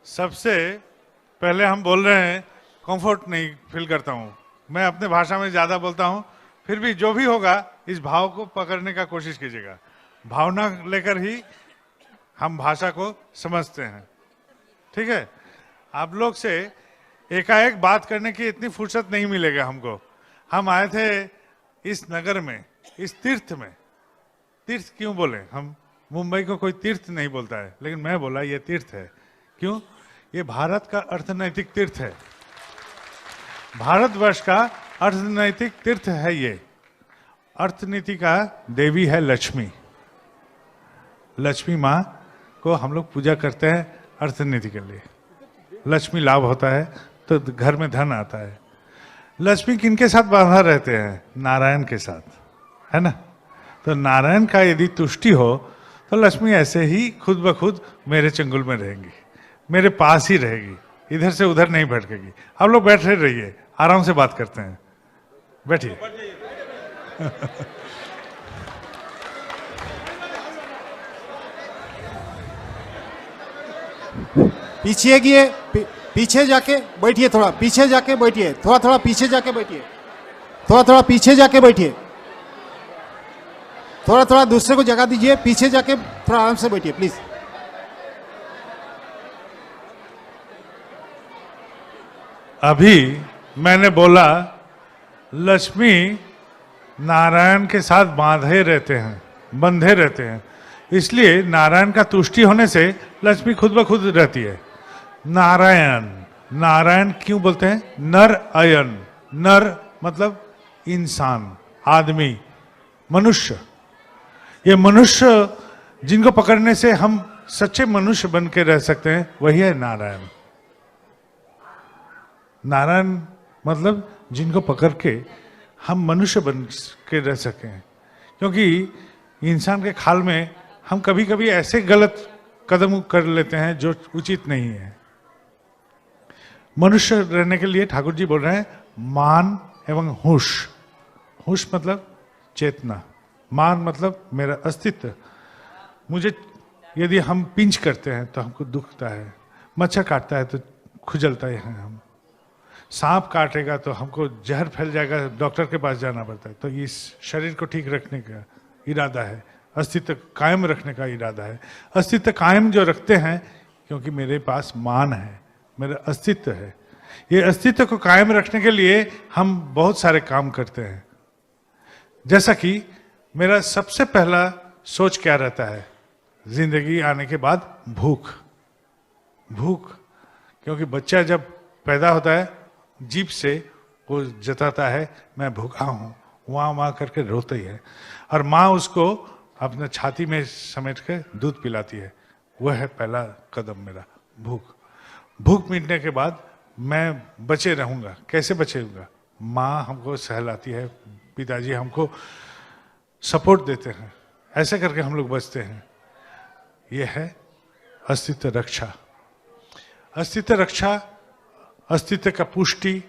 सबसे पहले हम बोल रहे हैं कंफर्ट नहीं फील करता हूँ। मैं अपने भाषा में ज़्यादा बोलता हूँ, फिर भी जो भी होगा इस भाव को पकड़ने का कोशिश कीजिएगा। भावना लेकर ही हम भाषा को समझते हैं, ठीक है। आप लोग से एकाएक बात करने की इतनी फुर्सत नहीं मिलेगा हमको। हम आए थे इस नगर में, इस तीर्थ में। तीर्थ क्यों बोले? हम मुंबई को कोई तीर्थ नहीं बोलता है, लेकिन मैं बोला ये तीर्थ है। क्यों? ये भारत का अर्थनैतिक तीर्थ है, भारतवर्ष का अर्थनैतिक तीर्थ है। ये अर्थनीति का देवी है लक्ष्मी। लक्ष्मी माँ को हम लोग पूजा करते हैं अर्थनीति के लिए। लक्ष्मी लाभ होता है तो घर में धन आता है। लक्ष्मी किनके साथ बांधा रहते हैं? नारायण के साथ, है ना। तो नारायण का यदि तुष्टि हो तो लक्ष्मी ऐसे ही खुद ब खुद मेरे चंगुल में रहेंगी, मेरे पास ही रहेगी, इधर से उधर नहीं भटकेगी। आप लोग बैठे रहिए, आराम से बात करते हैं, बैठिए। पीछे गिए, पीछे जाके बैठिए, थोड़ा पीछे जाके बैठिए, थोड़ा पीछे जाके बैठिए, थोड़ा पीछे जाके बैठिए, थोड़ा दूसरे को जगह दीजिए। पीछे जाके थोड़ा आराम से बैठिए प्लीज। अभी मैंने बोला लक्ष्मी नारायण के साथ बंधे रहते हैं, इसलिए नारायण का तुष्टि होने से लक्ष्मी खुद ब खुद रहती है। नारायण, नारायण क्यों बोलते हैं? नर अयन, नर मतलब इंसान, आदमी, मनुष्य। ये मनुष्य जिनको पकड़ने से हम सच्चे मनुष्य बन के रह सकते हैं, वही है नारायण। नारायण मतलब जिनको पकड़ के हम मनुष्य बन के रह सकें। क्योंकि इंसान के खाल में हम कभी कभी ऐसे गलत कदम कर लेते हैं जो उचित नहीं है। मनुष्य रहने के लिए ठाकुर जी बोल रहे हैं मान एवं होश। होश मतलब चेतना, मान मतलब मेरा अस्तित्व। मुझे यदि हम पिंच करते हैं तो हमको दुखता है, मच्छर काटता है तो खुजलता है, हम सांप काटेगा तो हमको जहर फैल जाएगा, डॉक्टर के पास जाना पड़ता है। तो इस शरीर को ठीक रखने का इरादा है, अस्तित्व कायम रखने का इरादा है। अस्तित्व कायम जो रखते हैं क्योंकि मेरे पास मान है, मेरा अस्तित्व है। ये अस्तित्व को कायम रखने के लिए हम बहुत सारे काम करते हैं। जैसा कि मेरा सबसे पहला सोच क्या रहता है जिंदगी आने के बाद? भूख। भूख, क्योंकि बच्चा जब पैदा होता है जीभ से वो जताता है मैं भूखा हूं, वहां करके रोता ही है, और माँ उसको अपने छाती में समेट के दूध पिलाती है। वह है पहला कदम मेरा, भूख। भूख मिटने के बाद मैं बचे रहूंगा। कैसे बचेगा? माँ हमको सहलाती है, पिताजी हमको सपोर्ट देते हैं, ऐसे करके हम लोग बचते हैं। यह है अस्तित्व रक्षा। अस्तित्व रक्षा, अस्तित्व का पुष्टि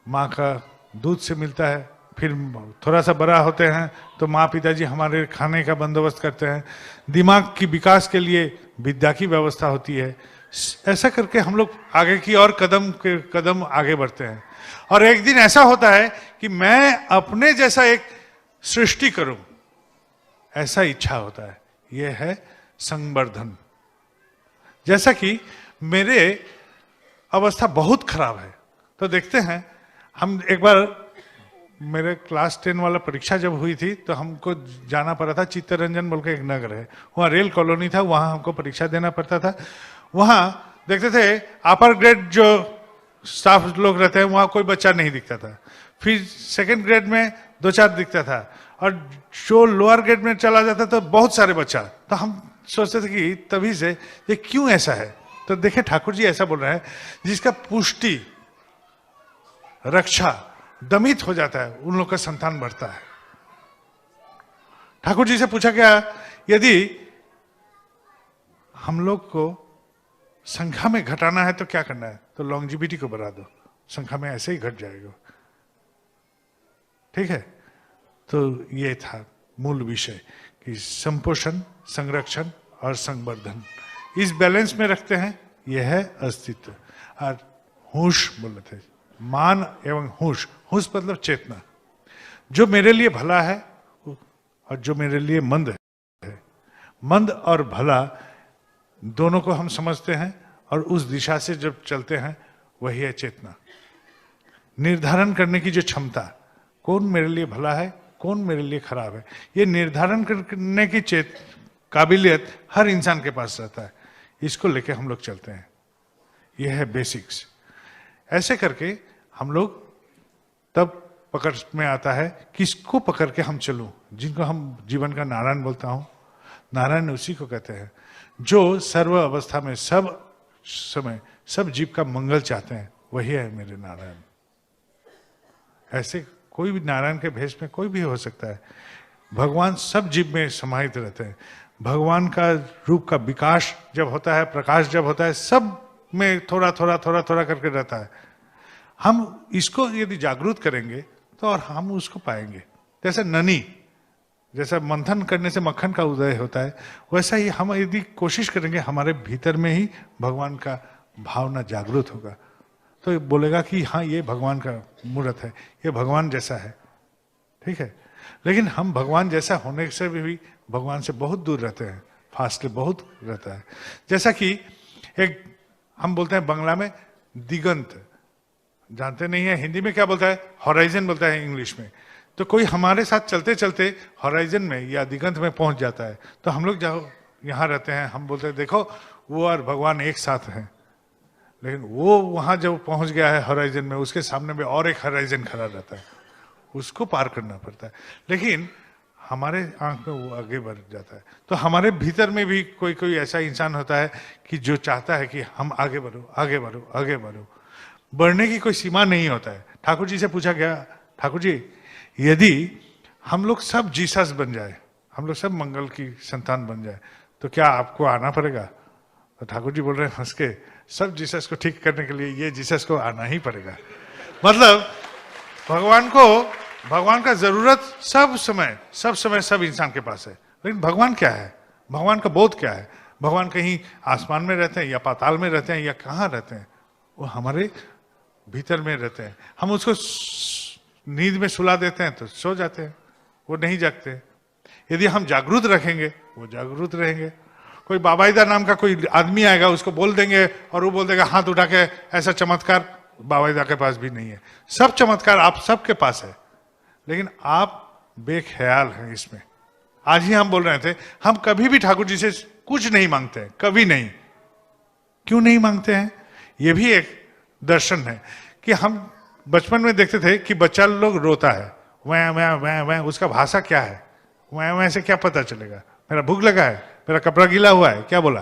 माँ का दूध से मिलता है। फिर थोड़ा सा बड़ा होते हैं तो माँ पिताजी हमारे खाने का बंदोबस्त करते हैं। दिमाग की विकास के लिए विद्या की व्यवस्था होती है। ऐसा करके हम लोग आगे की और कदम आगे बढ़ते हैं। और एक दिन ऐसा होता है कि मैं अपने जैसा एक सृष्टि करूं, ऐसा इच्छा होता है। यह है संवर्धन। जैसा कि मेरे अवस्था बहुत खराब है, तो देखते हैं हम एक बार, मेरे क्लास 10 वाला परीक्षा जब हुई थी तो हमको जाना पड़ा था। चित्तरंजन बोल के एक नगर है, वहाँ रेल कॉलोनी था, वहाँ हमको परीक्षा देना पड़ता था। वहाँ देखते थे अपर ग्रेड जो स्टाफ लोग रहते हैं वहाँ कोई बच्चा नहीं दिखता था। फिर सेकंड ग्रेड में 2-4 दिखता था, और जो लोअर ग्रेड में चला जाता तो बहुत सारे बच्चा। तो हम सोचते थे कि तभी से ये क्यों ऐसा है। तो देखे ठाकुर जी ऐसा बोल रहे हैं जिसका पुष्टि रक्षा दमित हो जाता है, उन लोग का संतान बढ़ता है। ठाकुर जी से पूछा गया यदि हम लोग को संख्या में घटाना है तो क्या करना है? तो लॉन्जिविटी को बढ़ा दो, संख्या में ऐसे ही घट जाएगा। ठीक है, तो ये था मूल विषय कि संपोषण, संरक्षण और संवर्धन, इस बैलेंस में रखते हैं। यह है अस्तित्व। और होश बोले थे, मान एवं होश। होश मतलब चेतना, जो मेरे लिए भला है और जो मेरे लिए मंद है। मंद और भला दोनों को हम समझते हैं और उस दिशा से जब चलते हैं, वही है चेतना। निर्धारण करने की जो क्षमता, कौन मेरे लिए भला है, कौन मेरे लिए खराब है, ये निर्धारण करने की काबिलियत हर इंसान के पास रहता है। इसको लेके हम लोग चलते हैं, यह है बेसिक्स। ऐसे करके हम लोग तब पकड़ में आता है, किसको पकड़ के हम चलूं, जिनको हम जीवन का नारायण बोलता हूं। नारायण उसी को कहते हैं जो सर्व अवस्था में, सब समय, सब जीव का मंगल चाहते हैं, वही है मेरे नारायण। ऐसे कोई भी नारायण के भेष में कोई भी हो सकता है। भगवान सब जीव में समाहित रहते हैं। भगवान का रूप का विकास जब होता है, प्रकाश जब होता है, सब में थोड़ा थोड़ा थोड़ा थोड़ा करके रहता है। हम इसको यदि जागरूक करेंगे तो और हम उसको पाएंगे। जैसे ननी, जैसा मंथन करने से मक्खन का उदय होता है, वैसा ही हम यदि कोशिश करेंगे, हमारे भीतर में ही भगवान का भावना जागृत होगा, तो ये बोलेगा कि हाँ, ये भगवान का मूर्त है, ये भगवान जैसा है। ठीक है, लेकिन हम भगवान जैसा होने से भी भगवान से बहुत दूर रहते हैं, फासले बहुत रहता है। जैसा कि एक हम बोलते हैं बांग्ला में दिगंत, जानते नहीं है, हिंदी में क्या बोलता है, हॉराइजन बोलता है इंग्लिश में। तो कोई हमारे साथ चलते चलते हॉराइजन में या दिगंत में पहुंच जाता है, तो हम लोग जहाँ यहाँ रहते हैं, हम बोलते हैं देखो वो और भगवान एक साथ हैं। लेकिन वो वहां जब पहुंच गया है हॉराइजन में, उसके सामने में और एक हॉराइजन खड़ा रहता है, उसको पार करना पड़ता है। लेकिन हमारे आंख में वो आगे बढ़ जाता है। तो हमारे भीतर में भी कोई कोई ऐसा इंसान होता है कि जो चाहता है कि हम आगे बढ़ो, आगे बढ़ो, आगे बढ़ो। बढ़ने की कोई सीमा नहीं होता है। ठाकुर जी से पूछा गया, ठाकुर जी यदि हम लोग सब जीसस बन जाए, हम लोग सब मंगल की संतान बन जाए, तो क्या आपको आना पड़ेगा? तो ठाकुर जी बोल रहे हैं हंस के, सब जीसस को ठीक करने के लिए ये जीसस को आना ही पड़ेगा। मतलब भगवान का जरूरत सब समय सब इंसान के पास है। लेकिन भगवान क्या है, भगवान का बोध क्या है? भगवान कहीं आसमान में रहते हैं या पाताल में रहते हैं या कहाँ रहते हैं? वो हमारे भीतर में रहते हैं। हम उसको नींद में सुला देते हैं तो सो जाते हैं, वो नहीं जागते। यदि हम जागरूक रखेंगे, वो जागरूक रहेंगे। कोई बाबाईदा नाम का कोई आदमी आएगा, उसको बोल देंगे और वो बोल देगा हाथ उठा के, ऐसा चमत्कार बाबाईदा के पास भी नहीं है। सब चमत्कार आप सबके पास है, लेकिन आप बेख्याल हैं इसमें। आज ही हम बोल रहे थे, हम कभी भी ठाकुर जी से कुछ नहीं मांगते हैं, कभी नहीं। क्यों नहीं मांगते हैं? ये भी एक दर्शन है कि हम बचपन में देखते थे कि बच्चा लोग रोता है, वह वह वह वह, उसका भाषा क्या है, वह वह से क्या पता चलेगा? मेरा भूख लगा है, मेरा कपड़ा गीला हुआ है, क्या बोला?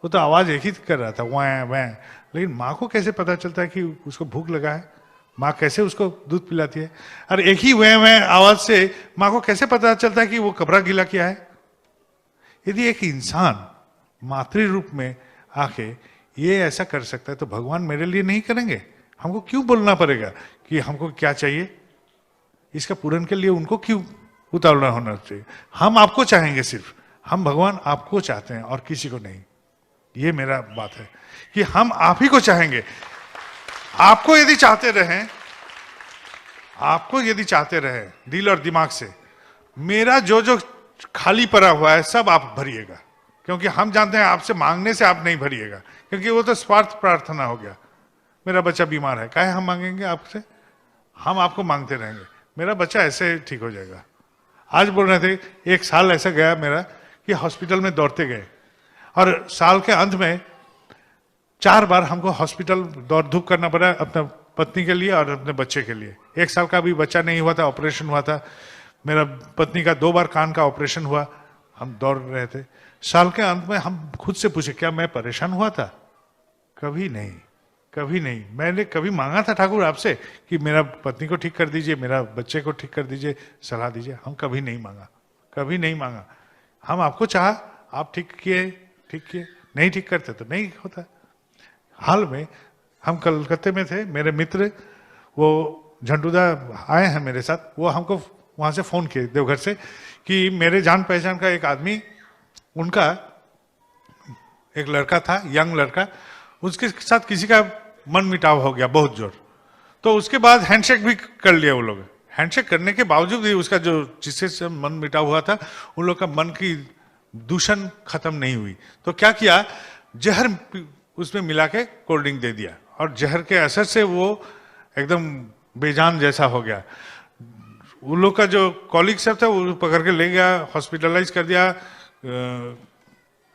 वो तो आवाज एक ही कर रहा था, वह वह। लेकिन माँ को कैसे पता चलता है कि उसको भूख लगा है? माँ कैसे उसको दूध पिलाती है? और एक ही वह वह आवाज से माँ को कैसे पता चलता है कि वो कपड़ा गीला किया है? यदि एक इंसान मातृ रूप में आके ये ऐसा कर सकता है, तो भगवान मेरे लिए नहीं करेंगे? हमको क्यों बोलना पड़ेगा कि हमको क्या चाहिए? इसका पूर्ण के लिए उनको क्यों उतावला होना चाहिए? हम आपको चाहेंगे, सिर्फ हम भगवान आपको चाहते हैं और किसी को नहीं। ये मेरा बात है कि हम आप ही को चाहेंगे। आपको यदि चाहते रहे दिल और दिमाग से, मेरा जो जो खाली पड़ा हुआ है सब आप भरिएगा। क्योंकि हम जानते हैं आपसे मांगने से आप नहीं भरिएगा, क्योंकि वो तो स्वार्थ प्रार्थना हो गया। मेरा बच्चा बीमार है, काहे हम मांगेंगे आपसे? हम आपको मांगते रहेंगे, मेरा बच्चा ऐसे ठीक हो जाएगा। आज बोल रहे थे, एक साल ऐसा गया मेरा कि हॉस्पिटल में दौड़ते गए, और साल के अंत में 4 बार हमको हॉस्पिटल दौड़ धूप करना पड़ा, अपने पत्नी के लिए और अपने बच्चे के लिए। 1 साल का भी बच्चा नहीं हुआ था, ऑपरेशन हुआ था। मेरा पत्नी का 2 बार कान का ऑपरेशन हुआ। हम दौड़ रहे थे। साल के अंत में हम खुद से पूछे, क्या मैं परेशान हुआ था? कभी नहीं, कभी नहीं। मैंने कभी मांगा था ठाकुर आपसे कि मेरा पत्नी को ठीक कर दीजिए, मेरा बच्चे को ठीक कर दीजिए, सलाह दीजिए? हम कभी नहीं मांगा, कभी नहीं मांगा। हम आपको चाहा, आप ठीक किए, नहीं ठीक करते तो नहीं होता। हाल में हम कलकत्ते में थे, मेरे मित्र वो झंडूदा आए हैं मेरे साथ, वो हमको वहां से फोन किए देवघर से कि मेरे जान पहचान का एक आदमी, उनका एक लड़का था, यंग लड़का, उसके साथ किसी का मन मिटाव हो गया बहुत जोर। तो उसके बाद हैंडशेक भी कर लिया वो लोग। हैंडशेक करने के बावजूद भी उसका जो जिससे से मन मिटा हुआ था, उन लोग का मन की दूषण खत्म नहीं हुई। तो क्या किया, जहर उसमें मिला के कोल्ड ड्रिंक दे दिया, और जहर के असर से वो एकदम बेजान जैसा हो गया। उन लोग का जो कॉलीग सब था वो पकड़ के ले गया, हॉस्पिटलाइज कर दिया,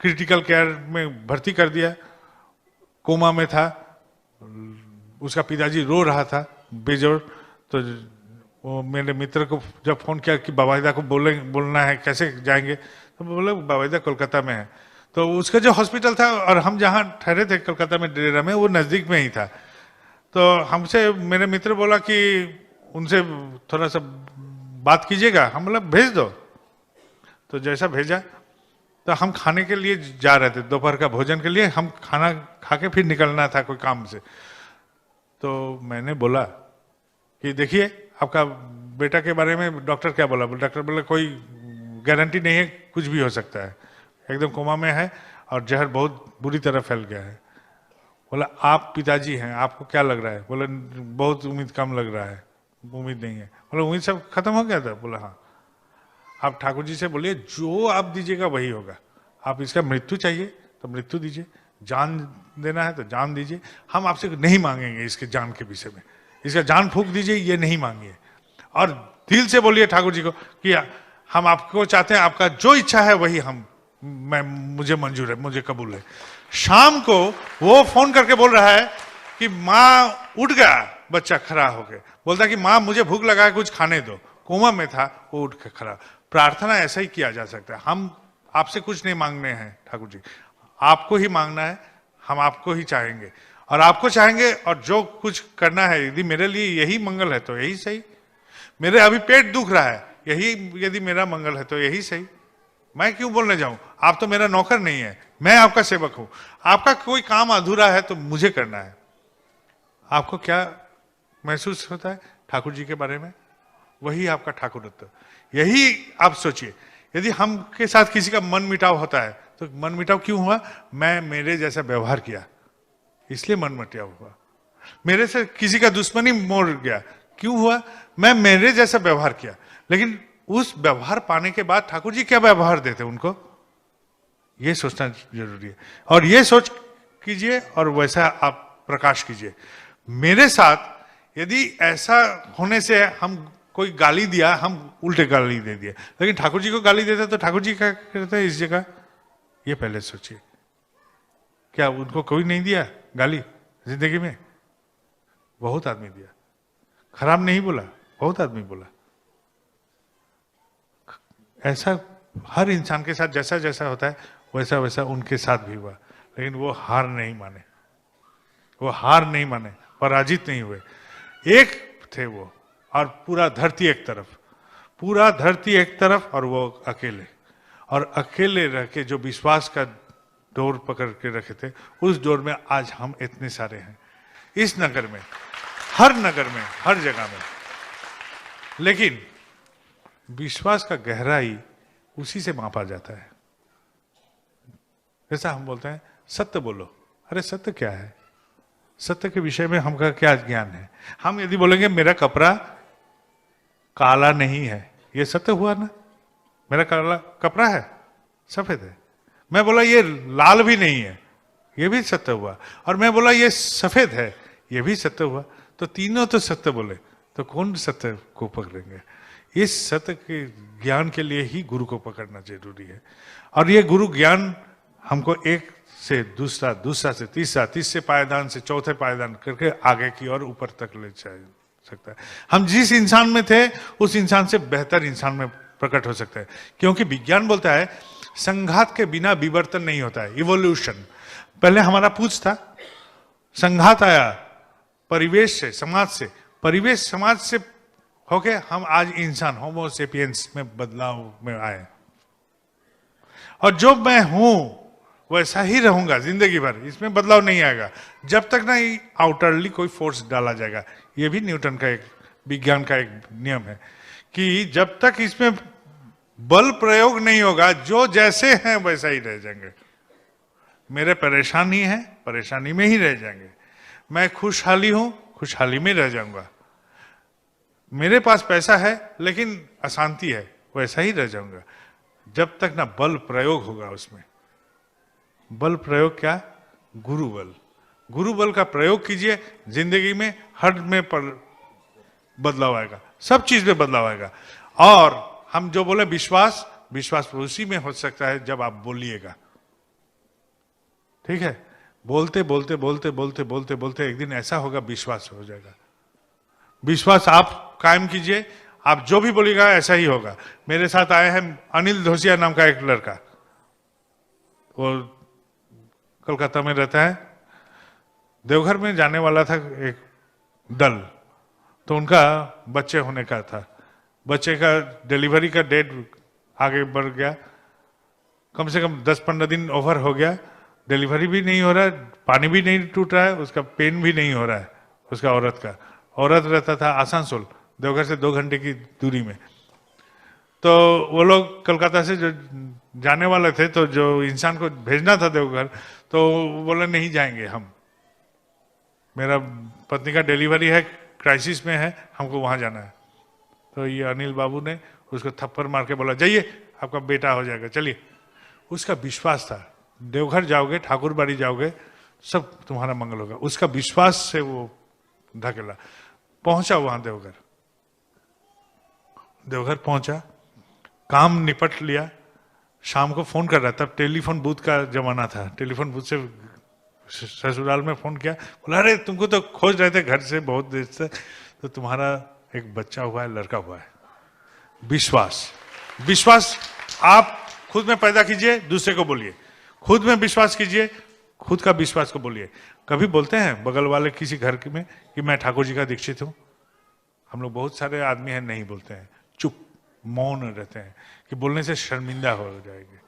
क्रिटिकल केयर में भर्ती कर दिया, कोमा में था। उसका पिताजी रो रहा था बेजोर। तो वो मेरे मित्र को जब फोन किया कि बाबाईदा को बोलना है, कैसे जाएंगे, तो बोले बाबाईदा कोलकाता में है। तो उसका जो हॉस्पिटल था और हम जहाँ ठहरे थे कोलकाता में डेरा में, वो नज़दीक में ही था। तो हमसे मेरे मित्र बोला कि उनसे थोड़ा सा बात कीजिएगा। हम बोला भेज दो। तो जैसा भेजा, तो हम खाने के लिए जा रहे थे, दोपहर का भोजन के लिए। हम खाना खा के फिर निकलना था कोई काम से। तो मैंने बोला कि देखिए आपका बेटा के बारे में डॉक्टर क्या बोला। डॉक्टर बोला कोई गारंटी नहीं है, कुछ भी हो सकता है, एकदम कोमा में है और जहर बहुत बुरी तरह फैल गया है। बोला आप पिताजी हैं, आपको क्या लग रहा है। बोला बहुत उम्मीद कम लग रहा है, उम्मीद नहीं है। बोला उम्मीद सब खत्म हो गया था। बोला हाँ। आप ठाकुर जी से बोलिए जो आप दीजिएगा वही होगा। आप इसका मृत्यु चाहिए तो मृत्यु दीजिए, जान देना है तो जान दीजिए। हम आपसे नहीं मांगेंगे इसके जान के विषय में, इसका जान फूंक दीजिए, ये नहीं मांगिए। और दिल से बोलिए ठाकुर जी को कि हम आपको चाहते हैं, आपका जो इच्छा है वही मुझे मंजूर है, मुझे कबूल है। शाम को वो फोन करके बोल रहा है कि माँ उठ गया, बच्चा खड़ा होके बोलता कि माँ मुझे भूख लगा है, कुछ खाने दो। कोमा में था, वो उठ के खड़ा। प्रार्थना ऐसा ही किया जा सकता है। हम आपसे कुछ नहीं मांगने हैं ठाकुर जी, आपको ही मांगना है। हम आपको ही चाहेंगे और आपको चाहेंगे, और जो कुछ करना है, यदि मेरे लिए यही मंगल है तो यही सही। मेरे अभी पेट दुख रहा है, यही यदि मेरा मंगल है तो यही सही। मैं क्यों बोलने जाऊं, आप तो मेरा नौकर नहीं है, मैं आपका सेवक हूं। आपका कोई काम अधूरा है तो मुझे करना है। आपको क्या महसूस होता है ठाकुर जी के बारे में, वही आपका ठाकुरत्व। यही आप सोचिए, यदि हम के साथ किसी का मन मिटाव होता है तो मन मिटाव क्यों हुआ, मैं मेरे जैसा व्यवहार किया इसलिए मन मिटाव हुआ। मेरे से किसी का दुश्मनी मोड़ गया, क्यों हुआ, मैं मेरे जैसा व्यवहार किया। लेकिन उस व्यवहार पाने के बाद ठाकुर जी क्या व्यवहार देते उनको, ये सोचना जरूरी है। और ये सोच कीजिए और वैसा आप प्रकाश कीजिए। मेरे साथ यदि ऐसा होने से हम कोई गाली दिया, हम उल्टे गाली दे दिए, लेकिन ठाकुर जी को गाली देते तो ठाकुर जी क्या करते हैं इस जगह, ये पहले सोचिए। क्या उनको कोई नहीं दिया गाली जिंदगी में? बहुत आदमी दिया। खराब नहीं बोला, बहुत आदमी बोला। ऐसा हर इंसान के साथ जैसा जैसा होता है वैसा वैसा उनके साथ भी हुआ। लेकिन वो हार नहीं माने, वो हार नहीं माने, पराजित नहीं हुए। एक थे वो, और पूरा धरती एक तरफ, पूरा धरती एक तरफ और वो अकेले। और अकेले रह के जो विश्वास का डोर पकड़ के रखे थे, उस डोर में आज हम इतने सारे हैं इस नगर में, हर नगर में, हर जगह में। लेकिन विश्वास का गहराई उसी से मापा जाता है। जैसा हम बोलते हैं सत्य बोलो, अरे सत्य क्या है, सत्य के विषय में हमका क्या ज्ञान है। हम यदि बोलेंगे मेरा कपड़ा काला नहीं है, ये सत्य हुआ ना, मेरा काला कपड़ा है, सफेद है। मैं बोला ये लाल भी नहीं है, ये भी सत्य हुआ। और मैं बोला ये सफेद है, ये भी सत्य हुआ। तो तीनों तो सत्य बोले, तो कौन सत्य को पकड़ेंगे? इस सत्य के ज्ञान के लिए ही गुरु को पकड़ना जरूरी है। और ये गुरु ज्ञान हमको एक से दूसरा, दूसरा से तीसरा, तीसरे पायदान से चौथे पायदान करके आगे की और ऊपर तक ले जा सकता है। हम जिस इंसान में थे उस इंसान से बेहतर इंसान में प्रकट हो सकता है। क्योंकि विज्ञान बोलता है संघात के बिना विवर्तन नहीं होता है, इवोल्यूशन। पहले हमारा पूछ था, संघात आया परिवेश से, समाज से, परिवेश समाज से होके हम आज इंसान होमो सेपियंस में बदलाव में आए। और जो मैं हूं वैसा ही रहूंगा जिंदगी भर, इसमें बदलाव नहीं आएगा जब तक ना आउटरली कोई फोर्स डाला जाएगा। ये भी न्यूटन का एक विज्ञान का एक नियम है कि जब तक इसमें बल प्रयोग नहीं होगा, जो जैसे हैं वैसा ही रह जाएंगे। मेरे परेशानी है, परेशानी में ही रह जाएंगे। मैं खुशहाली हूं, खुशहाली में रह जाऊंगा। मेरे पास पैसा है लेकिन अशांति है, वैसा ही रह जाऊंगा। जब तक ना बल प्रयोग होगा उसमें। बल प्रयोग क्या? गुरु बल। गुरु बल का प्रयोग कीजिए, जिंदगी में हर में बदलाव आएगा, सब चीज में बदलाव आएगा। और हम जो बोले विश्वास, विश्वास उसी में हो सकता है जब आप बोलिएगा। ठीक है? बोलते बोलते बोलते बोलते बोलते बोलते एक दिन ऐसा होगा, विश्वास हो जाएगा। विश्वास आप कायम कीजिए, आप जो भी बोलिएगा ऐसा ही होगा। मेरे साथ आए हैं अनिल धोसिया नाम का एक लड़का, वो कोलकाता में रहता है। देवघर में जाने वाला था एक दल, तो उनका बच्चे होने का था। बच्चे का डिलीवरी का डेट आगे बढ़ गया, कम से कम 10-15 दिन ओवर हो गया। डिलीवरी भी नहीं हो रहा है, पानी भी नहीं टूट रहा है, उसका पेन भी नहीं हो रहा है। उसका औरत का, औरत रहता था आसनसोल, देवघर से 2 घंटे की दूरी में। तो वो लोग कोलकाता से जो जाने वाले थे, तो जो इंसान को भेजना था देवघर, तो बोले नहीं जाएंगे हम, मेरा पत्नी का डिलीवरी है, क्राइसिस में है, हमको वहां जाना है। तो ये अनिल बाबू ने उसको थप्पड़ मार के बोला, जाइए आपका बेटा हो जाएगा, चलिए। उसका विश्वास था, देवघर जाओगे, ठाकुर बाड़ी जाओगे, सब तुम्हारा मंगल होगा। उसका विश्वास से वो धकेला, पहुंचा वहां देवघर। देवघर पहुंचा, काम निपट लिया, शाम को फोन कर रहा था। टेलीफोन बूथ का जमाना था, टेलीफोन बूथ से ससुराल में फोन किया, बोला अरे तुमको तो खोज रहे थे घर से बहुत देर से, तो तुम्हारा एक बच्चा हुआ है, लड़का हुआ है। विश्वास, विश्वास आप खुद में पैदा कीजिए, दूसरे को बोलिए। खुद में विश्वास कीजिए, खुद का विश्वास को बोलिए। कभी बोलते हैं बगल वाले किसी घर में कि मैं ठाकुर जी का दीक्षित हूं? हम लोग बहुत सारे आदमी हैं नहीं बोलते हैं, चुप मौन रहते हैं कि बोलने से शर्मिंदा हो जाएंगे।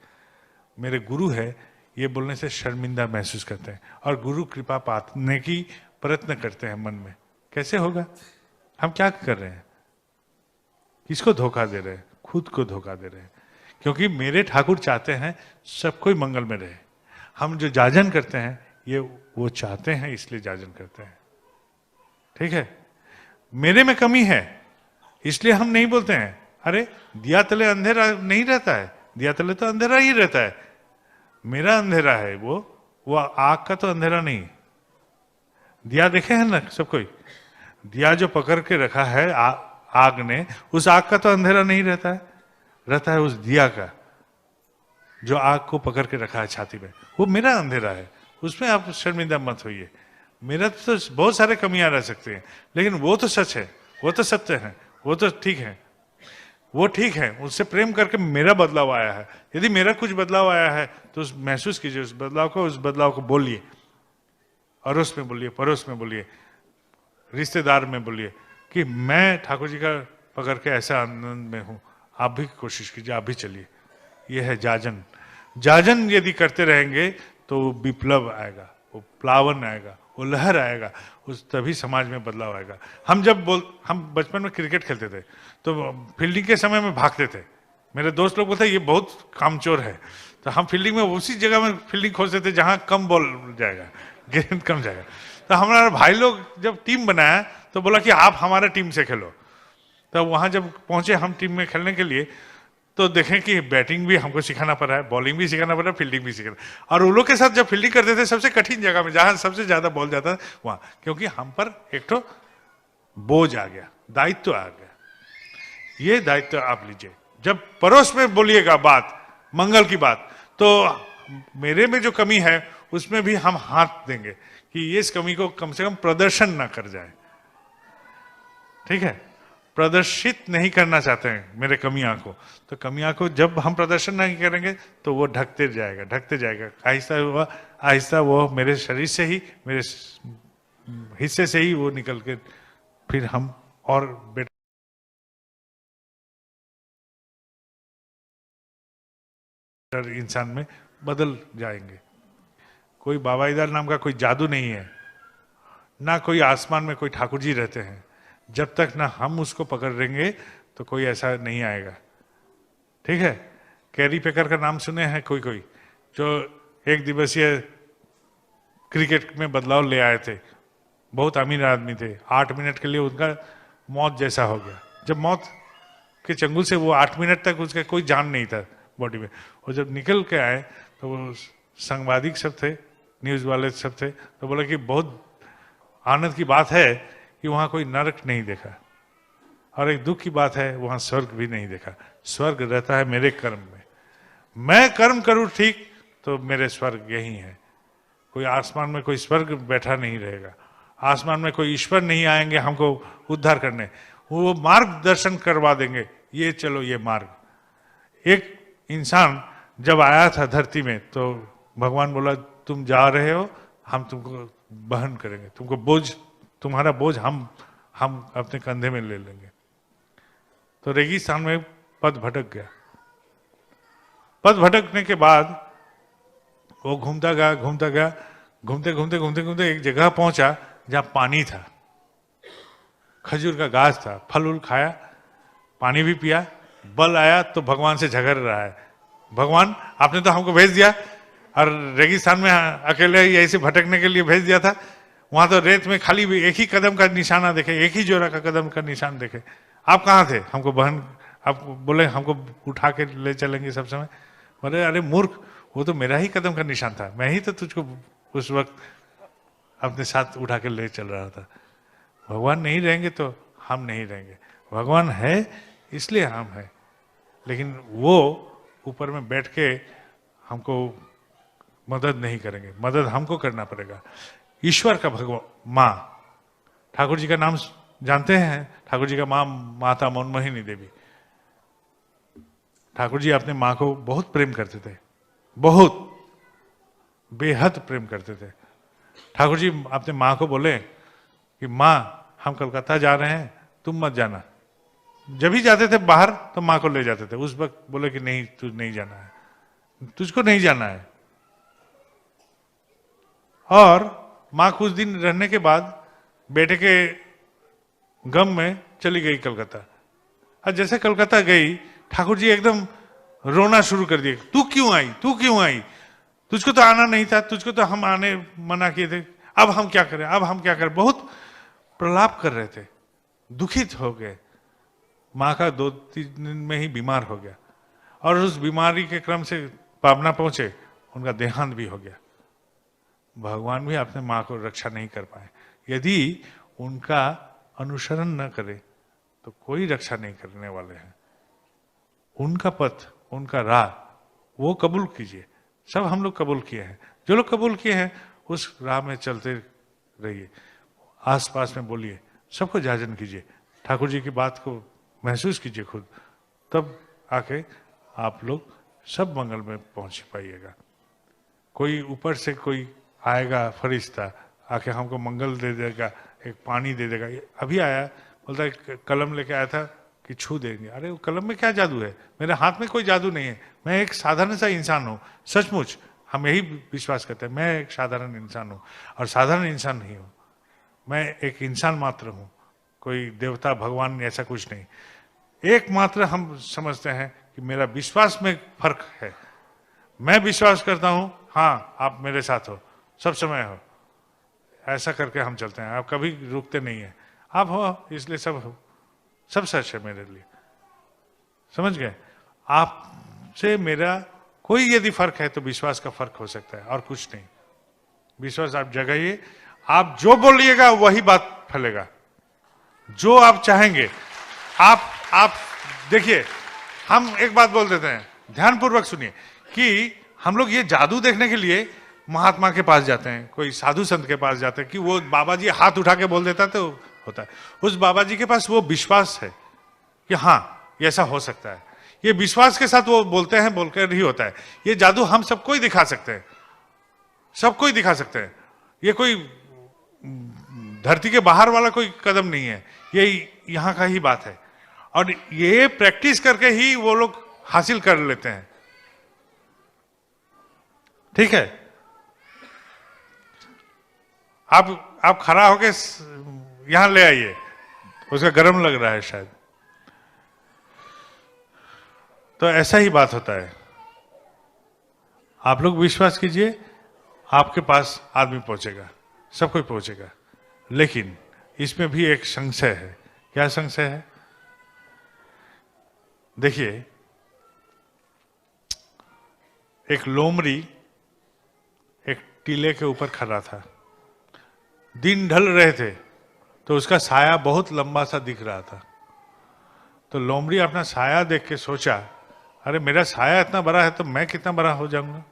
मेरे गुरु है, ये बोलने से शर्मिंदा महसूस करते हैं और गुरु कृपा पाने की प्रयत्न करते हैं मन में। कैसे होगा? हम क्या कर रहे हैं? किसको धोखा दे रहे हैं? खुद को धोखा दे रहे हैं। क्योंकि मेरे ठाकुर चाहते हैं सब कोई मंगल में रहे। हम जो जाजन करते हैं ये वो चाहते हैं, इसलिए जाजन करते हैं। ठीक है? मेरे में कमी है इसलिए हम नहीं बोलते हैं अरे दिया तले अंधेरा नहीं रहता है, दिया तले तो अंधेरा ही रहता है। मेरा अंधेरा है वो आग का तो अंधेरा नहीं। दिया देखे हैं ना सब कोई, दिया जो पकड़ के रखा है आग ने, उस आग का तो अंधेरा नहीं रहता है, रहता है उस दिया का जो आग को पकड़ के रखा है छाती में। वो मेरा अंधेरा है, उसमें आप शर्मिंदा मत होइए। मेरा तो बहुत सारे कमियां रह सकते हैं, लेकिन वो तो सच है, वो तो सत्य है, वो तो ठीक है, वो ठीक है। उससे प्रेम करके मेरा बदलाव आया है। यदि मेरा कुछ बदलाव आया है तो उस महसूस कीजिए उस बदलाव को, उस बदलाव को बोलिए, अड़ोस में बोलिए, पड़ोस में बोलिए, रिश्तेदार में बोलिए कि मैं ठाकुर जी का पकड़ के ऐसा आनंद में हूं, आप भी कोशिश कीजिए, आप भी चलिए। यह है जाजन। जाजन यदि करते रहेंगे तो विप्लव आएगा, वो प्लावन आएगा, वो लहर आएगा, उस तभी समाज में बदलाव आएगा। हम बचपन में क्रिकेट खेलते थे तो फील्डिंग के समय में भागते थे। मेरे दोस्त लोग बोलते ये बहुत कामचोर है, तो हम फील्डिंग में उसी जगह में फील्डिंग खोजते थे जहां कम बॉल जाएगा, गेंद कम जाएगा। तो हमारे भाई लोग जब टीम बनाया तो बोला कि आप हमारे टीम से खेलो। तो वहां जब पहुंचे हम टीम में खेलने के लिए, तो देखें कि बैटिंग भी हमको सिखाना पड़ा है, बॉलिंग भी सिखाना पड़ा है, फील्डिंग भी सिखाना। और उन लोग के साथ जब फील्डिंग करते थे सबसे कठिन जगह में जहां सबसे ज्यादा बॉल जाता था वहां, क्योंकि हम पर एक तो बोझ आ गया, दायित्व आ गया। ये दायित्व आप लीजिए। जब पड़ोस में बोलिएगा बात, मंगल की बात, तो मेरे में जो कमी है उसमें भी हम हाथ देंगे कि इस कमी को कम से कम प्रदर्शन ना कर जाए। ठीक है? प्रदर्शित नहीं करना चाहते हैं मेरे कमियां को, तो कमियां को जब हम प्रदर्शन नहीं करेंगे तो वो ढकते जाएगा, ढकते जाएगा। आहिस्ता वो मेरे शरीर से ही, मेरे हिस्से से ही वो निकल के फिर हम और बेटर इंसान में बदल जाएंगे। कोई बाबा इधर नाम का कोई जादू नहीं है, ना कोई आसमान में कोई ठाकुर जी रहते हैं। जब तक ना हम उसको पकड़ेंगे तो कोई ऐसा नहीं आएगा। ठीक है? कैरी पेकर का नाम सुने हैं कोई, जो 1 दिवसीय क्रिकेट में बदलाव ले आए थे, बहुत अमीर आदमी थे, 8 मिनट के लिए उनका मौत जैसा हो गया। जब मौत के चंगुल से वो 8 मिनट तक उसका कोई जान नहीं था बॉडी में, और जब निकल के आए तो वो सांबादिक सब थे, न्यूज़ वाले सब थे, तो बोले कि बहुत आनंद की बात है कि वहाँ कोई नरक नहीं देखा, और एक दुख की बात है वहाँ स्वर्ग भी नहीं देखा। स्वर्ग रहता है मेरे कर्म में, मैं कर्म करूँ ठीक तो मेरे स्वर्ग यही है। कोई आसमान में कोई स्वर्ग बैठा नहीं रहेगा, आसमान में कोई ईश्वर नहीं आएंगे हमको उद्धार करने, वो मार्गदर्शन करवा देंगे, ये चलो ये मार्ग। एक इंसान जब आया था धरती में तो भगवान बोला तुम जा रहे हो, हम तुमको वहन करेंगे, तुमको बोझ, तुम्हारा बोझ हम अपने कंधे में ले लेंगे। तो रेगिस्तान में पद भटक गया। पद भटकने के बाद वो घूमता गया, घूमते घूमते एक जगह पहुंचा जहां पानी था, खजूर का गाछ था, फल उल खाया, पानी भी पिया, बल आया तो भगवान से झगड़ रहा है, भगवान आपने तो हमको भेज दिया और रेगिस्तान में अकेले ही ऐसे भटकने के लिए भेज दिया था, वहां तो रेत में खाली भी एक ही कदम का निशाना देखे, एक ही जोरा का कदम का निशान देखे, आप कहाँ थे? हमको बहन, आप बोले हमको उठा के ले चलेंगे सब समय। बोले अरे मूर्ख, वो तो मेरा ही कदम का निशान था, मैं ही तो तुझको उस वक्त अपने साथ उठा के ले चल रहा था। भगवान नहीं रहेंगे तो हम नहीं रहेंगे, भगवान है इसलिए हम हैं, लेकिन वो ऊपर में बैठ के हमको मदद नहीं करेंगे, मदद हमको करना पड़ेगा। ईश्वर का भगवान माँ, ठाकुर जी का नाम जानते हैं? ठाकुर जी का माँ माता मनमोहिनी देवी। ठाकुर जी अपने माँ को बहुत प्रेम करते थे, बहुत बेहद प्रेम करते थे। ठाकुर जी अपने माँ को बोले कि माँ हम कलकत्ता जा रहे हैं, तुम मत जाना। जब भी जाते थे बाहर तो माँ को ले जाते थे, उस वक्त बोले कि नहीं तुझ नहीं जाना है, तुझको नहीं जाना है। और माँ कुछ दिन रहने के बाद बेटे के गम में चली गई कलकत्ता। और जैसे कलकत्ता गई ठाकुर जी एकदम रोना शुरू कर दिए, तू क्यों आई, तू क्यों आई, तुझको तो आना नहीं था, तुझको तो हम आने मना किए थे, अब हम क्या करें, अब हम क्या करें। बहुत प्रलाप कर रहे थे, दुखित हो गए। माँ का 2-3 दिन में ही बीमार हो गया, और उस बीमारी के क्रम से पावना पहुंचे, उनका देहांत भी हो गया। भगवान भी अपने माँ को रक्षा नहीं कर पाए। यदि उनका अनुसरण न करे तो कोई रक्षा नहीं करने वाले हैं। उनका पथ, उनका राह वो कबूल कीजिए। सब हम लोग कबूल किए हैं, जो लोग कबूल किए हैं उस राह में चलते रहिए, आसपास में बोलिए, सबको जाजन कीजिए, ठाकुर जी की बात को महसूस कीजिए खुद, तब आके आप लोग सब मंगल में पहुंच पाइएगा। कोई ऊपर से कोई आएगा फरिश्ता, आके हमको मंगल दे देगा, एक पानी दे देगा। अभी आया, बोलता है कलम लेके आया था कि छू देंगे। अरे वो कलम में क्या जादू है, मेरे हाथ में कोई जादू नहीं है, मैं एक साधारण सा इंसान हूँ। सचमुच हम यही विश्वास करते हैं, मैं एक साधारण इंसान हूँ, और साधारण इंसान नहीं हूँ, मैं एक इंसान मात्र हूँ, कोई देवता भगवान ऐसा कुछ नहीं। एकमात्र हम समझते हैं कि मेरा विश्वास में फर्क है, मैं विश्वास करता हूँ हाँ आप मेरे साथ हो, सब समय हो, ऐसा करके हम चलते हैं। आप कभी रुकते नहीं है, आप हो इसलिए सब हो, सब सच है मेरे लिए। समझ गए? आपसे मेरा कोई यदि फर्क है तो विश्वास का फर्क हो सकता है, और कुछ नहीं। विश्वास आप जगाइए, आप जो बोलिएगा वही बात फैलेगा, जो आप चाहेंगे। आप देखिए, हम एक बात बोल देते हैं, ध्यानपूर्वक सुनिए, कि हम लोग ये जादू देखने के लिए महात्मा के पास जाते हैं, कोई साधु संत के पास जाते हैं कि वो बाबा जी हाथ उठा के बोल देता तो होता है। उस बाबा जी के पास वो विश्वास है कि हाँ ये ऐसा हो सकता है, ये विश्वास के साथ वो बोलते हैं, बोलकर ही होता है। ये जादू हम सबको ही दिखा सकते हैं, सबको ही दिखा सकते हैं। ये कोई धरती के बाहर वाला कोई कदम नहीं है, ये यहाँ का ही बात है, और ये प्रैक्टिस करके ही वो लोग हासिल कर लेते हैं। ठीक है? आप खड़ा होके यहां ले आइए, उसका गर्म लग रहा है शायद, तो ऐसा ही बात होता है। आप लोग विश्वास कीजिए, आपके पास आदमी पहुंचेगा, सब कोई पहुंचेगा। लेकिन इसमें भी एक संशय है। क्या संशय है? देखिए, एक लोमड़ी एक टीले के ऊपर खड़ा था, दिन ढल रहे थे, तो उसका साया बहुत लंबा सा दिख रहा था। तो लोमड़ी अपना साया देख के सोचा, अरे मेरा साया इतना बड़ा है तो मैं कितना बड़ा हो जाऊंगा।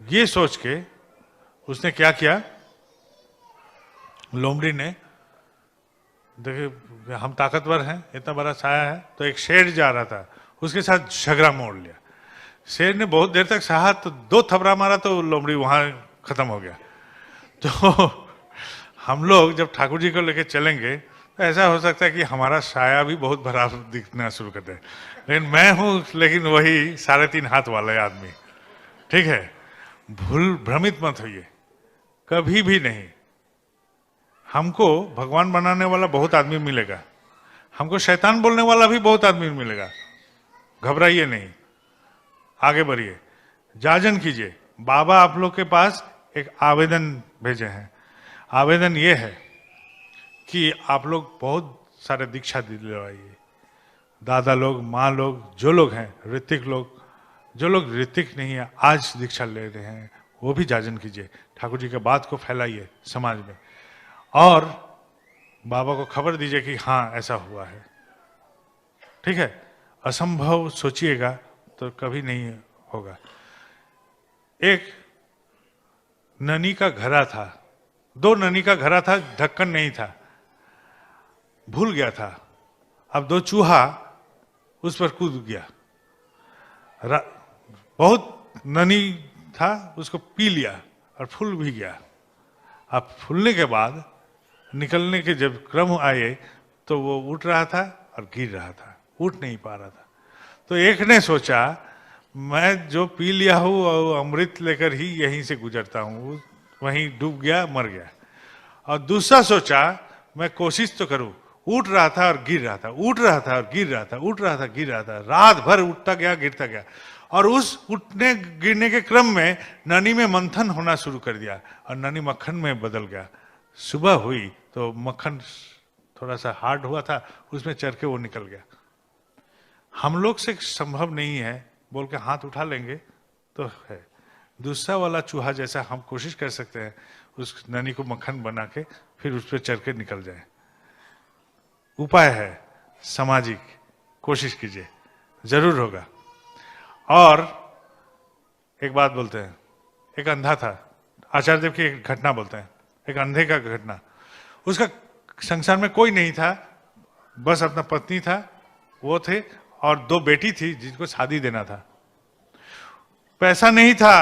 ये सोच के उसने क्या किया, लोमड़ी ने, देखिए हम ताकतवर हैं, इतना बड़ा साया है, तो एक शेर जा रहा था, उसके साथ झगड़ा मोड़ लिया। शेर ने बहुत देर तक सहा, तो 2 थपड़ा मारा तो लोमड़ी वहां खत्म हो गया। तो हम लोग जब ठाकुर जी को लेके चलेंगे तो ऐसा हो सकता है कि हमारा साया भी बहुत बड़ा दिखना शुरू कर दे, लेकिन मैं हूं लेकिन वही 3.5 हाथ वाला आदमी। ठीक है, भ्रमित मत होइए, कभी भी नहीं। हमको भगवान बनाने वाला बहुत आदमी मिलेगा, हमको शैतान बोलने वाला भी बहुत आदमी मिलेगा। घबराइए नहीं, आगे बढ़िए, जाजन कीजिए। बाबा आप लोग के पास एक आवेदन भेजे हैं। आवेदन ये है कि आप लोग बहुत सारे दीक्षा दिलवाइए। दादा लोग, माँ लोग, जो लोग हैं, ऋतिक लोग, जो लोग ऋतिक नहीं है आज दीक्षा ले रहे हैं, वो भी जाजन कीजिए। ठाकुर जी के बात को फैलाइए समाज में, और बाबा को खबर दीजिए कि हाँ ऐसा हुआ है। ठीक है, असंभव सोचिएगा तो कभी नहीं होगा। एक ननी का घड़ा था, 2 ननी का घड़ा था, ढक्कन नहीं था, भूल गया था। अब 2 चूहा उस पर कूद गया, बहुत ननी था, उसको पी लिया और फूल भी गया। अब फूलने के बाद निकलने के जब क्रम आए तो वो उठ रहा था और गिर रहा था, उठ नहीं पा रहा था। तो एक ने सोचा मैं जो पी लिया हूं और अमृत लेकर ही यहीं से गुजरता हूं, वहीं डूब गया, मर गया। और दूसरा सोचा मैं कोशिश तो करूं, उठ रहा था और गिर रहा था, उठ रहा था और गिर रहा था, उठ रहा था गिर रहा था, रात भर उठता गया गिरता गया। और उस उठने गिरने के क्रम में ननी में मंथन होना शुरू कर दिया और ननी मक्खन में बदल गया। सुबह हुई तो मक्खन थोड़ा सा हार्ड हुआ था, उसमें चढ़ के वो निकल गया। हम लोग से संभव नहीं है बोल के हाथ उठा लेंगे तो है। दूसरा वाला चूहा जैसा हम कोशिश कर सकते हैं, उस ननी को मक्खन बना के फिर उस पर चढ़ के निकल जाए। उपाय है सामाजिक, कोशिश कीजिए, जरूर होगा। और एक बात बोलते हैं, एक अंधा था, आचार्य देव की एक घटना बोलते हैं, एक अंधे का घटना। उसका संसार में कोई नहीं था, बस अपना पत्नी था, वो थे, और 2 बेटी थी जिनको शादी देना था। पैसा नहीं था,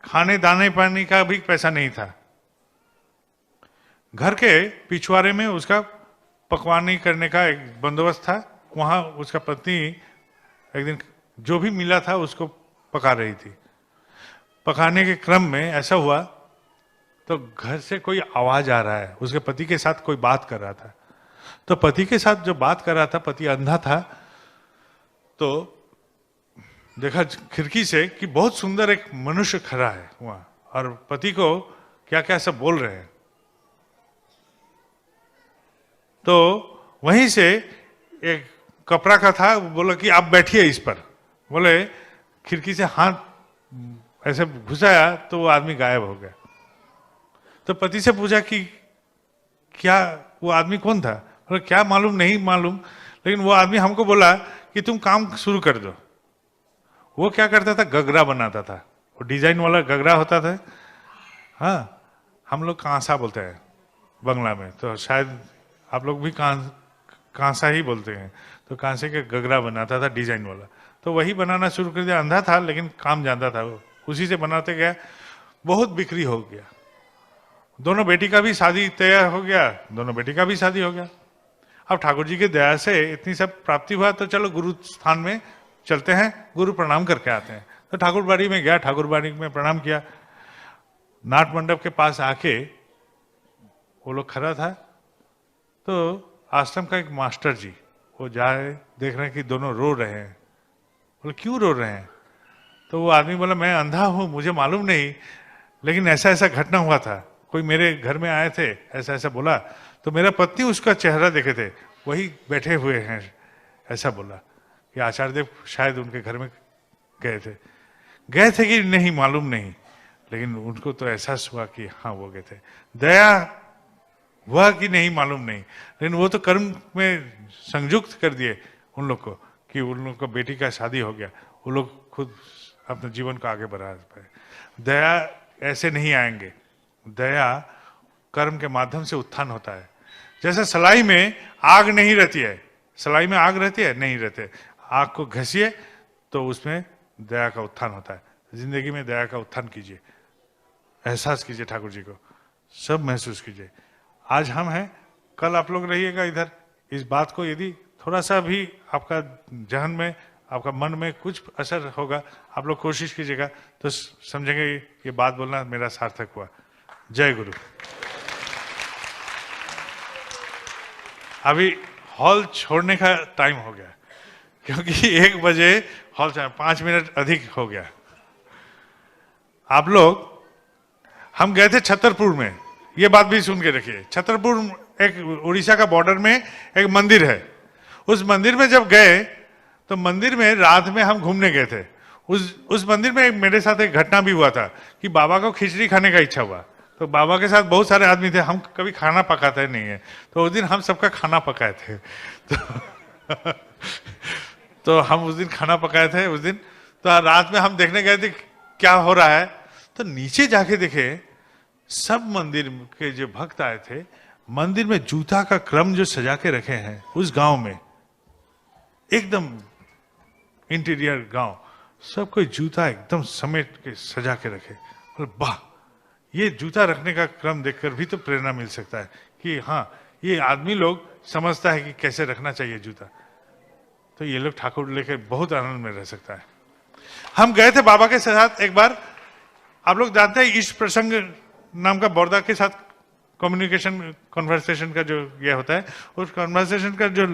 खाने दाने पानी का भी पैसा नहीं था। घर के पिछवाड़े में उसका पकवानी करने का एक बंदोबस्त था, वहां उसका पत्नी एक दिन जो भी मिला था उसको पका रही थी। पकाने के क्रम में ऐसा हुआ तो घर से कोई आवाज आ रहा है, उसके पति के साथ कोई बात कर रहा था। तो पति के साथ जो बात कर रहा था, पति अंधा था, तो देखा खिड़की से कि बहुत सुंदर एक मनुष्य खड़ा है वहां, और पति को क्या क्या सब बोल रहे हैं। तो वहीं से एक कपड़ा का था, बोला कि आप बैठिए इस पर। बोले, खिड़की से हाथ ऐसे घुसाया तो वो आदमी गायब हो गया। तो पति से पूछा कि क्या वो आदमी कौन था? बोले क्या मालूम, नहीं मालूम, लेकिन वो आदमी हमको बोला कि तुम काम शुरू कर दो। वो क्या करता था, गगरा बनाता था, वो डिजाइन वाला गगरा होता था। हाँ, हम लोग कांसा बोलते हैं बंगला में, तो शायद आप लोग भी कांसा ही बोलते हैं। तो कांसे के गगरा बनाता था डिजाइन वाला, तो वही बनाना शुरू कर दिया। अंधा था लेकिन काम जानता था, वो उसी से बनाते गया, बहुत बिक्री हो गया। दोनों बेटी का भी शादी तैयार हो गया, दोनों बेटी का भी शादी हो गया। अब ठाकुर जी की दया से इतनी सब प्राप्ति हुआ, तो चलो गुरु स्थान में चलते हैं, गुरु प्रणाम करके आते हैं। तो ठाकुर बाड़ी में गया, ठाकुर बाड़ी में प्रणाम किया। नाट मंडप के पास आके वो लोग खड़ा था, तो आश्रम का एक मास्टर जी वो जाए, देख रहे हैं कि दोनों रो रहे हैं। बोले क्यों रो रहे हैं? तो वो आदमी बोला मैं अंधा हूं, मुझे मालूम नहीं, लेकिन ऐसा ऐसा घटना हुआ था, कोई मेरे घर में आए थे, ऐसा ऐसा बोला, तो मेरा पत्नी उसका चेहरा देखे थे, वही बैठे हुए हैं, ऐसा बोला कि आचार्य देव शायद उनके घर में गए थे कि नहीं मालूम नहीं, लेकिन उनको तो एहसास हुआ कि हाँ वो गए थे। दया हुआ कि नहीं मालूम नहीं, लेकिन वो तो कर्म में संयुक्त कर दिए उन लोग को कि उन लोग को बेटी का शादी हो गया, वो लोग खुद अपने जीवन को आगे बढ़ा पाए। दया ऐसे नहीं आएंगे, दया कर्म के माध्यम से उत्थान होता है। जैसे सलाई में आग नहीं रहती है, सलाई में आग रहती है नहीं रहते, आग को घसिए तो उसमें दया का उत्थान होता है। जिंदगी में दया का उत्थान कीजिए, एहसास कीजिए, ठाकुर जी को सब महसूस कीजिए। आज हम हैं, कल आप लोग रहिएगा इधर। इस बात को यदि थोड़ा सा भी आपका जहन में, आपका मन में कुछ असर होगा, आप लोग कोशिश कीजिएगा तो समझेंगे ये बात बोलना मेरा सार्थक हुआ। जय गुरु। अभी हॉल छोड़ने का टाइम हो गया, क्योंकि 1 बजे हॉल 5 मिनट अधिक हो गया। आप लोग, हम गए थे छतरपुर में, ये बात भी सुन के रखिए। छतरपुर एक उड़ीसा का बॉर्डर में एक मंदिर है। उस मंदिर में जब गए तो मंदिर में रात में हम घूमने गए थे। उस मंदिर में मेरे साथ एक घटना भी हुआ था कि बाबा को खिचड़ी खाने का इच्छा हुआ। तो बाबा के साथ बहुत सारे आदमी थे, हम कभी खाना पकाते नहीं है, तो उस दिन हम सबका खाना पकाए थे। तो हम उस दिन खाना पकाए थे उस दिन। तो रात में हम देखने गए थे क्या हो रहा है, तो नीचे जाके देखे सब मंदिर के जो भक्त आए थे, मंदिर में जूता का क्रम जो सजा के रखे हैं उस गांव में, एकदम इंटीरियर गांव, सब कोई जूता एकदम समेट के सजा के रखे। और वाह, ये जूता रखने का क्रम देखकर भी तो प्रेरणा मिल सकता है कि हाँ, ये आदमी लोग समझता है कि कैसे रखना चाहिए जूता। तो ये लोग ठाकुर लेकर बहुत आनंद में रह सकता है। हम गए थे बाबा के साथ एक बार। आप लोग जानते हैं ईश प्रसंग नाम का बड़ौदा के साथ कम्युनिकेशन कॉन्वर्सेशन का जो ये होता है, उस कॉन्वर्सेशन का जो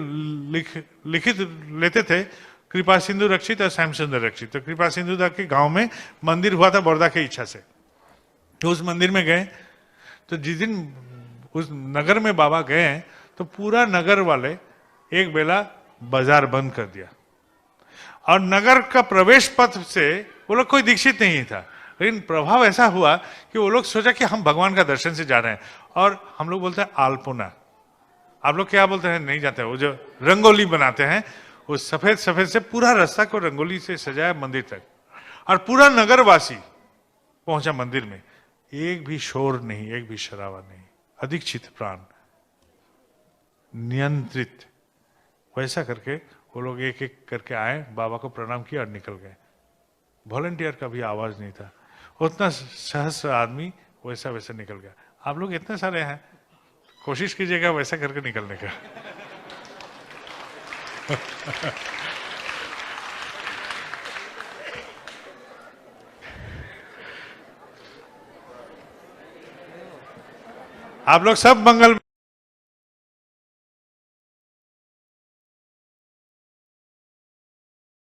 लिखित लेते थे कृपा सिंधु रक्षित और श्याम सुंदर रक्षित। तो कृपा सिंधु के गांव में मंदिर हुआ था बड़ौदा की इच्छा से। तो उस मंदिर में गए, तो जिस दिन उस नगर में बाबा गए तो पूरा नगर वाले एक बेला बाजार बंद कर दिया, और नगर का प्रवेश पथ से वो लोग कोई दीक्षित नहीं था, लेकिन प्रभाव ऐसा हुआ कि वो लोग सोचा कि हम भगवान का दर्शन से जा रहे हैं। और हम लोग बोलते हैं आलपुना, आप लोग क्या बोलते हैं नहीं जानते, वो जो रंगोली बनाते हैं, उस सफेद सफेद से पूरा रास्ता को रंगोली से सजाया मंदिर तक, और पूरा नगरवासी पहुंचा मंदिर में। एक भी शोर नहीं, एक भी शराबा नहीं, अधिक चित्त प्राण नियंत्रित। वैसा करके वो लोग एक एक करके आए, बाबा को प्रणाम किया और निकल गए। वॉलंटियर का भी आवाज नहीं था, उतना सहस्र आदमी वैसा वैसा निकल गया। आप लोग इतने सारे हैं, कोशिश कीजिएगा वैसा करके निकलने का। आप लोग सब मंगल